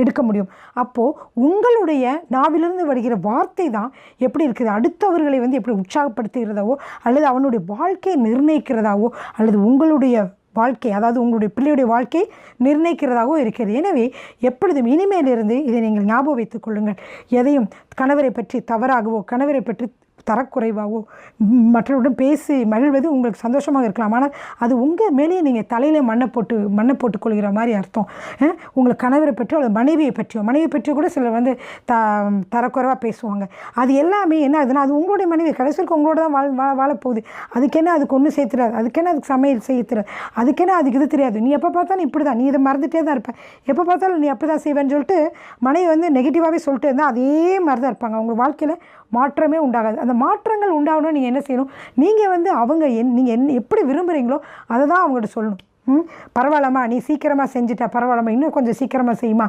எடுக்க முடியும். அப்போது உங்களுடைய நாவிலிருந்து வருகிற வார்த்தை தான் எப்படி இருக்குது, அடுத்தவர்களை எப்படி உற்சாகப்படுத்துகிறதாவோ அல்லது அவனுடைய வாழ்க்கையை நிர்ணயிக்கிறதாவோ அல்லது உங்களுடைய வாழ்க்கை, அதாவது உங்களுடைய பிள்ளையுடைய வாழ்க்கை நிர்ணயிக்கிறதாகவும் இருக்கிறது. எனவே எப்பொழுதும் இனிமேலிருந்து இதை நீங்கள் ஞாபகம் வைத்துக் கொள்ளுங்கள். எதையும் கணவரை பற்றி தவறாகவோ கணவரை பற்றி தரக்குறைவாகவோ மற்றவருடன் பேசி மகிழ்வது உங்களுக்கு சந்தோஷமாக இருக்கலாம். ஆனால் அது உங்கள் மேலேயே நீங்கள் தலையிலே மண்ணை போட்டு கொள்கிற மாதிரி அர்த்தம். உங்களை கணவரை பற்றியோ அல்லது மனைவியை பற்றியோ கூட சிலர் வந்து தரக்குறைவாக பேசுவாங்க. அது எல்லாமே என்ன ஆகுதுன்னா, அது உங்களுடைய மனைவி கடைசிக்கு உங்களோட தான் வாழப்போகுது. அதுக்கென்ன அதுக்கு ஒன்றும் சேர்த்துறாது, அதுக்கென்ன அதுக்கு சமையல் செய்யத்துறாது, அதுக்கென்ன அதுக்கு இது தெரியாது. நீ எப்போ பார்த்தாலும் இப்படி தான், நீ இதை மறந்துட்டே தான் இருப்பேன், எப்போ பார்த்தாலும் நீ அப்படி தான் செய்வேன்னு சொல்லிட்டு மனைவி வந்து நெகட்டிவாகவே சொல்லிட்டு இருந்தால் அதே மாதிரி தான் இருப்பாங்க. அவங்க வாழ்க்கையில் மாற்றமே உண்டாகாது. அந்த மாற்றங்கள் உண்டாகணும். நீங்கள் என்ன செய்யணும், நீங்கள் வந்து நீங்கள் எப்படி விரும்புகிறீங்களோ அதை தான் அவங்கள்ட்ட சொல்லணும். பரவாயில்லம்மா, நீ சீக்கிரமாக செஞ்சுட்டா, பரவாயில்லம்மா, இன்னும் கொஞ்சம் சீக்கிரமாக செய்யுமா,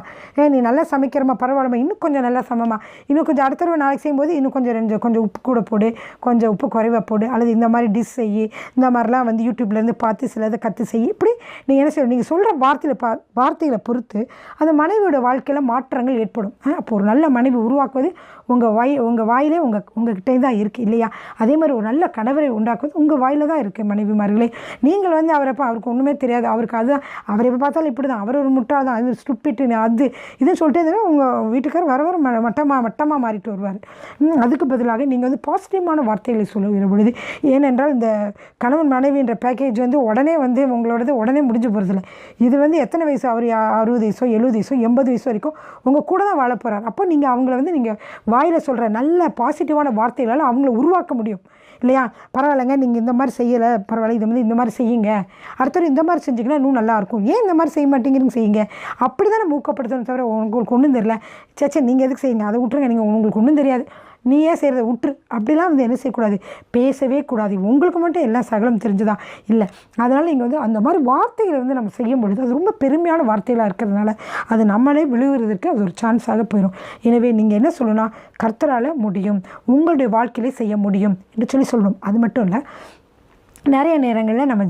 நீ நல்லா சமைக்கிறம்மா, பரவாயில்லம்மா, இன்னும் கொஞ்சம் நல்லா சமைமா, இன்னும் கொஞ்சம் அடுத்த தடவை நாளைக்கு செய்யும்போது இன்னும் கொஞ்சம் உப்பு கூட போடு, கொஞ்சம் உப்பு குறைவாக போடு, அல்லது இந்த மாதிரி டிஷ் செய்யி, இந்த மாதிரிலாம் வந்து யூடியூப்லேருந்து பார்த்து சிலதை கற்று செய்யி. இப்படி நீங்கள் என்ன செய்யணும், நீங்கள் சொல்கிற வார்த்தைகளை பொறுத்து அந்த மனைவியோட வாழ்க்கையில் மாற்றங்கள் ஏற்படும். அப்போ ஒரு நல்ல மனைவி உருவாக்குவது உங்கள் வாயிலே உங்ககிட்டே தான் இருக்குது இல்லையா? அதே மாதிரி ஒரு நல்ல கணவரை உண்டாக்குவது உங்கள் வாயில் தான் இருக்குது. மனைவிமார்களே, நீங்கள் வந்து அவருக்கு ஒன்றுமே தெரியாது, அவருக்கு அதுதான், அவர் எப்போ பார்த்தாலும் இப்படி தான், அவர் ஒரு முட்டாள் தான், அது ஸ்டூப்பிட், அது இதுன்னு சொல்லிட்டே இருந்தால் உங்கள் வீட்டுக்காரர் வர மட்டமாக மாறிட்டு வருவார். அதுக்கு பதிலாக நீங்கள் வந்து பாசிட்டிவான வார்த்தைகளை சொல்லுகிற பொழுது, ஏனென்றால் இந்த கணவன் மனைவின்ற பேக்கேஜ் வந்து உடனே முடிஞ்சு போகிறதில்ல. இது வந்து எத்தனை வயசு, அவர் 60 வயசோ 70 வயசோ 80 வயசு வரைக்கும் உங்கள் கூட தான் வாழ போகிறார். அப்போ நீங்கள் அவங்கள வந்து நீங்கள் வாயில் சொல்கிற நல்ல பாசிட்டிவான வார்த்தைகளால் அவங்கள உருவாக்க முடியும் இல்லையா? பரவாயில்லைங்க, நீங்கள் இந்த மாதிரி செய்யலை, பரவாயில்ல, இது வந்து இந்த மாதிரி செய்யுங்க, அடுத்தது இந்த மாதிரி செஞ்சிங்கன்னா இன்னும் நல்லாயிருக்கும், ஏன் இந்த மாதிரி செய்ய மாட்டேங்கிறீங்க, செய்யுங்க. அப்படி தானே ஊக்கப்படுத்தணும். தவிர உங்களுக்கு ஒன்றும் தெரியல, சேச்சே நீங்கள் எதுக்கு செய்யுங்க, அதை விட்டுருங்க, நீங்கள் உங்களுக்கு ஒன்றும் தெரியாது, நீ ஏன் செய்கிறத விட்டுரு, அப்படிலாம் வந்து என்ன செய்யக்கூடாது, பேசவே கூடாது. உங்களுக்கு மட்டும் எல்லாம் சகலம் தெரிஞ்சுதா இல்லை. அதனால் நீங்கள் வந்து அந்த மாதிரி வார்த்தைகளை வந்து நம்ம செய்யும் பொழுது அது ரொம்ப பெருமையான வார்த்தைகளாக இருக்கிறதுனால அது நம்மளே விழுகிறதுக்கு அது ஒரு சான்ஸாக போயிடும். எனவே நீங்கள் என்ன சொல்லணும்னா, கர்த்தரால் முடியும், உங்களுடைய வாழ்க்கையிலே செய்ய முடியும் என்று சொல்லணும். அது மட்டும் இல்லை, நிறைய நேரங்களில் நம்ம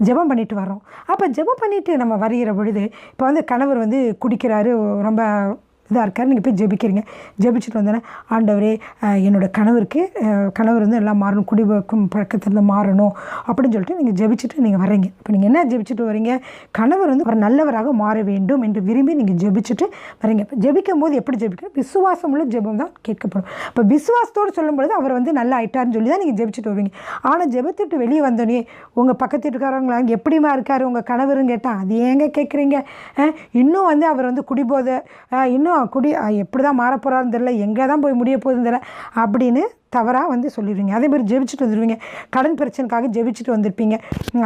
ஜெபம் பண்ணிட்டு வரோம். அப்போ ஜெபம் பண்ணிவிட்டு நம்ம வருகிற பொழுது, இப்போ வந்து கணவர் வந்து குடிக்கிறாரு, ரொம்ப இதாக இருக்கார், நீங்கள் போய் ஜெபிக்கிறீங்க. ஜெபிச்சுட்டு வந்தோன்னே, ஆண்டவரே என்னோடய கணவர் வந்து எல்லாம் மாறணும், குடிபோக்கும் பழக்கத்திலிருந்து மாறணும் அப்படின்னு சொல்லிட்டு நீங்கள் ஜெபிச்சுட்டு நீங்கள் வரீங்க. இப்போ நீங்கள் என்ன ஜெபிச்சுட்டு வரீங்க, கணவர் வந்து ஒரு நல்லவராக மாற வேண்டும் என்று விரும்பி நீங்கள் ஜெபிச்சுட்டு வரீங்க. இப்போ ஜெபிக்கும் போது எப்படி ஜெபிக்கணும், விசுவாசம் உள்ள ஜெபம் தான் கேட்கப்படும். இப்போ விசுவாசத்தோடு சொல்லும்பொழுது அவர் வந்து நல்லா ஆயிட்டார்னு சொல்லி தான் நீங்கள் ஜெபிச்சுட்டு வருவீங்க. ஆனால் ஜெபத்துட்டு வெளியே வந்தோடனே உங்கள் பக்கத்து வீட்டுக்காரங்களா எப்படிமா இருக்கார் உங்கள் கணவருன்னு கேட்டால், அது ஏங்க கேட்குறீங்க, இன்னும் வந்து அவர் வந்து குடிபோதை, இன்னும் எப்படி தான் மாற போகிறாருன்னு தெரியல, எங்கே தான் போய் முடிய போகுதுன்னு தெரியல அப்படின்னு தவறாக வந்து சொல்லிடுவீங்க. அதே மாதிரி ஜெபிச்சுட்டு வந்துடுவீங்க. கடன் பிரச்சனைக்காக ஜெபிச்சுட்டு வந்திருப்பீங்க.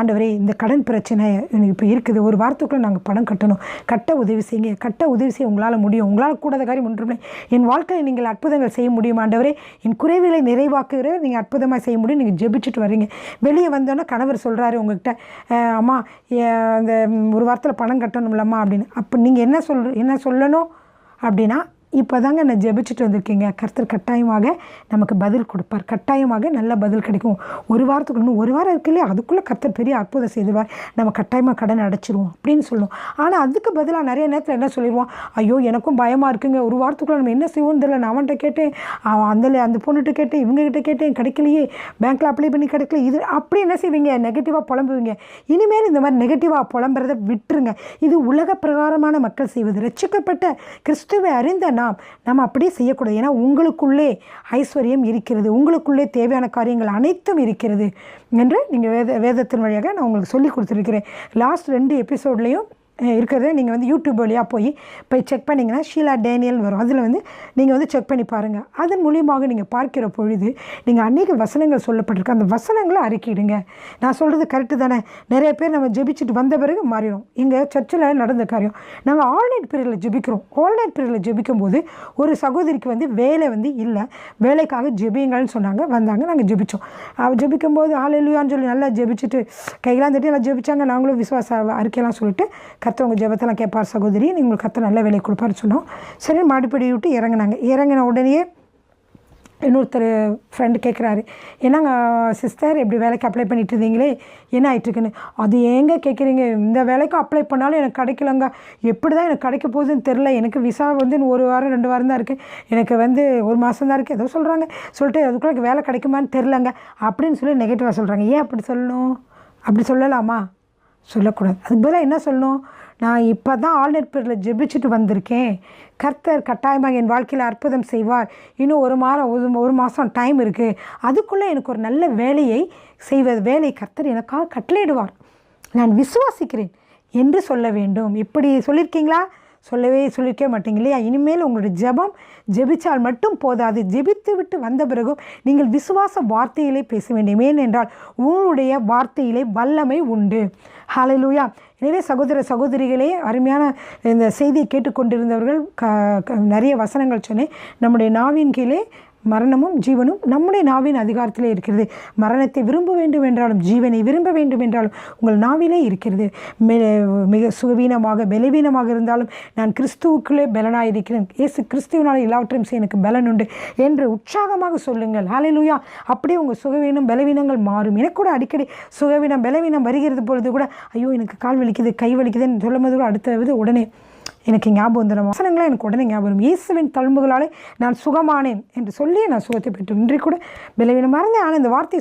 ஆண்டவரே இந்த கடன் பிரச்சனை எனக்கு இப்போ இருக்குது, ஒரு வாரத்துக்குள்ளே நாங்கள் பணம் கட்டணும், கட்ட உதவி செய்ய உங்களால் முடியும், உங்களால் கூடாத காரியம் ஒன்றுமே, என் வாழ்க்கையில் நீங்கள் அற்புதங்கள் செய்ய முடியும் ஆண்டவரே, என் குறைவுகளை நிறைவாக்குகிற நீங்கள் அற்புதமாக செய்ய முடியும். நீங்கள் ஜெபிச்சுட்டு வரீங்க. வெளியே வந்தோன்னே கணவர் சொல்கிறாரு உங்கள்கிட்ட, அம்மா அந்த ஒரு வாரத்தில் பணம் கட்டணும்லம்மா அப்படின்னு. அப்போ நீங்கள் என்ன சொல்லணும் அப்படின்னா, இப்போ தாங்க நான் ஜெபிச்சுட்டு வந்திருக்கீங்க, கர்த்தர் கட்டாயமாக நமக்கு பதில் கொடுப்பார், கட்டாயமாக நல்ல பதில் கிடைக்கும். ஒரு வாரத்துக்கு இன்னும் ஒரு வாரம் இருக்கு இல்லையா, அதுக்குள்ளே கர்த்தர் பெரிய அற்புதம் செய்துவார், நம்ம கட்டாயமாக கடன் அடைச்சிருவோம் அப்படின்னு சொல்லுவோம். ஆனால் அதுக்கு பதிலாக நிறைய நேரத்தில் என்ன சொல்லிடுவோம், ஐயோ எனக்கும் பயமாக இருக்குங்க, ஒரு வாரத்துக்குள்ளே நம்ம என்ன செய்வோம்னு தெரியல, நான் அவன்கிட்ட கேட்டேன், அந்த பொண்ணுகிட்ட கேட்டேன், இவங்ககிட்ட கேட்டேன், கிடைக்கலையே, பேங்க்கில் அப்ளை பண்ணி கிடைக்கல, இது அப்படி என்ன செய்வீங்க, நெகட்டிவாக புலம்புவீங்க. இனிமேல் இந்த மாதிரி நெகட்டிவாக புலம்புறதை விட்டுருங்க. இது உலக பிரகாரமான மக்கள் செய்வது. ரட்சிக்கப்பட்ட கிறிஸ்துவை அறிந்த நம்ம அப்படியே செய்யக்கூடாது. ஏன்னா உங்களுக்குள்ளே ஐஸ்வர்யம் இருக்கிறது, உங்களுக்குள்ளே தேவையான காரியங்கள் அனைத்தும் இருக்கிறது என்று நீங்கள் வேதத்தின் வழியாக நான் உங்களுக்கு சொல்லி கொடுத்துருக்கிறேன். லாஸ்ட் 2 எபிசோட்லேயும் இருக்கிறத நீங்கள் வந்து யூடியூப் வழியாக போய் செக் பண்ணிங்கன்னா ஷீலா டேனியல் வரும். அதில் வந்து நீங்கள் வந்து செக் பண்ணி பாருங்கள். அதன் மூலியமாக நீங்கள் பார்க்கிற பொழுது நீங்கள் அநேக வசனங்கள் சொல்லப்பட்டிருக்கு, அந்த வசனங்களை அறிக்கிடுங்க. நான் சொல்கிறது கரெக்டு தானே? நிறைய பேர் நம்ம ஜெபிச்சுட்டு வந்த பிறகு மாறிடும். எங்கள் சர்ச்சில் நடந்த காரியம், நாங்கள் ஆல்நைட் பீரியடில் ஜெபிக்கிறோம். ஆல்நைட் பீரியடில் ஜெபிக்கும்போது ஒரு சகோதரிக்கு வந்து வேலை வந்து இல்லை, வேலைக்காக ஜெபிங்கள்னு சொன்னாங்க, வந்தாங்க, நாங்கள் ஜெபித்தோம். ஜெபிக்கும்போது ஹல்லேலூயான்னு சொல்லி நல்லா ஜெபிச்சுட்டு கையெல்லாம் தட்டி நல்லா ஜெபிச்சாங்க. நாங்களும் விசுவாச அறிக்கையெல்லாம் சொல்லிட்டு, கர்த்தர் உங்கள் ஜெபத்தெல்லாம் கேட்பார் சகோதரி, நீங்கள் உங்களுக்கு கர்த்தர் நல்ல வேலை கொடுப்பாருன்னு சொன்னோம். சரி, மாடிப்படி விட்டு இறங்கின உடனே இன்னொருத்தர் ஃப்ரெண்டு கேட்குறாரு, என்னங்க சிஸ்டர் இப்படி வேலைக்கு அப்ளை பண்ணிட்டு இருந்தீங்களே என்ன ஆகிட்டுருக்குன்னு. அது ஏங்க கேட்குறீங்க, இந்த வேலைக்கு அப்ளை பண்ணாலும் எனக்கு கிடைக்கலங்க, எப்படி தான் எனக்கு கிடைக்க போகுதுன்னு தெரில, எனக்கு விசா வந்து 1 வாரம் 2 வாரம் தான் இருக்குது, எனக்கு வந்து 1 மாதம் தான் இருக்குது, ஏதோ சொல்லிட்டு அதுக்குள்ளே வேலை கிடைக்குமான்னு தெரிலங்க அப்படின்னு சொல்லி நெகட்டிவாக சொல்கிறாங்க. ஏன் அப்படி சொல்லணும்? அப்படி சொல்லலாமா? சொல்லக்கூடாது. அதுக்கு பதிலாக என்ன சொல்லணும், நான் இப்போ தான் ஆல்நெட் ப்ரேயரில் ஜெபிச்சுட்டு வந்திருக்கேன். கர்த்தர் கட்டாயமாக என் வாழ்க்கையில் அற்புதம் செய்வார். இன்னும் ஒரு மாதம் டைம் இருக்குது. அதுக்குள்ளே எனக்கு ஒரு நல்ல வேலை கர்த்தர் எனக்காக கட்டளையிடுவார். நான் விசுவாசிக்கிறேன் என்று சொல்ல வேண்டும். இப்படி சொல்லியிருக்கீங்களா? சொல்லியிருக்கவே மாட்டீங்க இல்லையா? இனிமேல் உங்களுடைய ஜெபித்தால் மட்டும் போதாது. ஜெபித்து விட்டு வந்த பிறகும் நீங்கள் விசுவாச வார்த்தையிலே பேச வேண்டும். ஏனென்றால் உங்களுடைய வார்த்தையிலே வல்லமை உண்டு. ஹல்லேலூயா. எனவே சகோதர சகோதரிகளே, அருமையான இந்த செய்தியை கேட்டுக்கொண்டிருந்தவர்கள் நிறைய வசனங்கள் சொன்னேன். நம்முடைய நாவின் கீழே மரணமும் ஜீவனும் நம்முடைய நாவின் அதிகாரத்திலே இருக்கிறது. மரணத்தை விரும்ப வேண்டும் என்றாலும் ஜீவனை விரும்ப வேண்டும் என்றாலும் உங்கள் நாவிலே இருக்கிறது. மிக சுகவீனமாக பலவீனமாக இருந்தாலும் நான் கிறிஸ்துவுக்குள்ளே பலனாக இருக்கிறேன், இயேசு கிறிஸ்துவினால் எல்லாவற்றையும் செய்ய எனக்கு பலன் உண்டு என்று உற்சாகமாக சொல்லுங்கள். ஹல்லேலூயா. அப்படியே உங்கள் சுகவீனம் பலவீனங்கள் மாறும். எனக்கு கூட அடிக்கடி சுகவீனம் பலவீனம் வருகிறது பொழுது கூட ஐயோ எனக்கு கால் வலிக்குது கை வலிக்குதுன்னு சொல்லும்போது கூட அடுத்தது உடனே எனக்கு ஞாபகம் வந்துடும். வசனங்களாக எனக்கு உடனே ஞாபகம் வரும். இயேசுவின் தழும்புகளாலே நான் சுகமானேன் என்று சொல்லி நான் சுகத்தை பெற்றேன். இன்றைக்கு கூட பலவீனமாக இருந்தேன், ஆனால் இந்த வார்த்தையை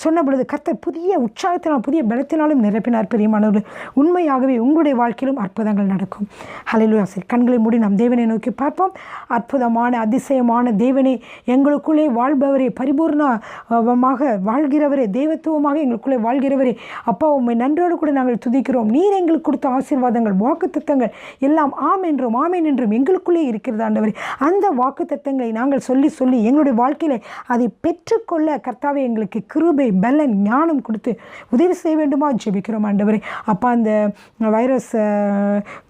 சொன்ன பொழுது கர்த்தர் புதிய உற்சாகத்தினால் புதிய பலத்தினாலும் நிரப்பினார். பிரியமானவர்கள், உண்மையாகவே உங்களுடைய வாழ்க்கையிலும் அற்புதங்கள் நடக்கும். ஹல்லேலூயா. சரி, கண்களை மூடி நாம் தேவனை நோக்கி பார்ப்போம். அற்புதமான அதிசயமான தேவனே, எங்களுக்குள்ளே வாழ்பவரே, பரிபூர்ணமாக வாழ்கிறவரே, தெய்வத்துவமாக எங்களுக்குள்ளே வாழ்கிறவரே, அப்பா உம்மை நன்றோடு கூட நாங்கள் துதிக்கிறோம். நீர் எங்களுக்கு கொடுத்த ஆசீர்வாதங்கள் வாக்குத்தத்தங்கள் எல்லாம் ஆமென் என்றும் எங்களுக்குள்ளே இருக்கிறது ஆண்டவரே. அந்த வாக்குத்தத்தங்களை நாங்கள் சொல்லி எங்களுடைய வாழ்க்கையில அதை பெற்றுக்கொள்ள கர்த்தாவே எங்களுக்கு கிருபை பலன் ஞானம் கொடுத்து உதவி செய்ய வேண்டுமா ஜெபிக்கிறோம் ஆண்டவரே. அப்பா அந்த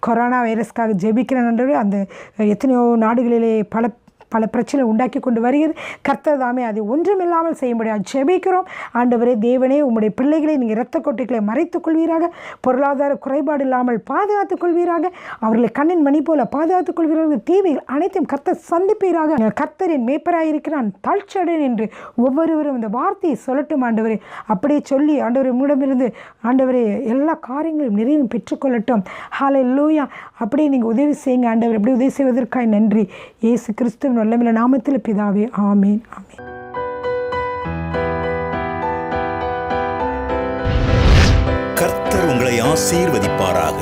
கொரோனா வைரஸ்க்காக ஜெபிக்கிறேன் ஆண்டவரே. அந்த எத்தனையோ நாடுகளிலே பல பிரச்சனை உண்டாக்கி கொண்டு வருகிறது. கர்த்தர் தாமே அதை ஒன்றுமில்லாமல் செய்ய முடியாது ஜெபிக்கிறோம் ஆண்டவரே. தேவனே, உம்முடைய பிள்ளைகளை நீங்கள் இரத்த கொட்டைகளை மறைத்துக் கொள்வீராக, பொருளாதார குறைபாடு இல்லாமல் பாதுகாத்துக் கொள்வீராக, அவர்களை கண்ணின் மணி போல பாதுகாத்துக் கொள்வீராக, தீவைகள் அனைத்தையும் கர்த்தர் சந்திப்பீராக. கர்த்தரின் மேய்ப்பராக இருக்கிறான் தாழ்ச்சடையேன் என்று ஒவ்வொருவரும் இந்த வார்த்தையை சொல்லட்டும் ஆண்டவரே. அப்படியே சொல்லி ஆண்டவரே உம்மிடமிருந்து ஆண்டவரே எல்லா காரியங்களும் நிறைவும் பெற்றுக்கொள்ளட்டும். ஹல்லேலூயா. அப்படியே நீங்கள் உதவி செய்யுங்க ஆண்டவர். எப்படி உதவி செய்வதற்காக நன்றி. இயேசு கிறிஸ்துவின் வல்லமையுள்ள நாமத்தில் பிதாவே, ஆமேன். ஆமேன். கர்த்தர் உங்களை ஆசீர்வதிப்பாராக.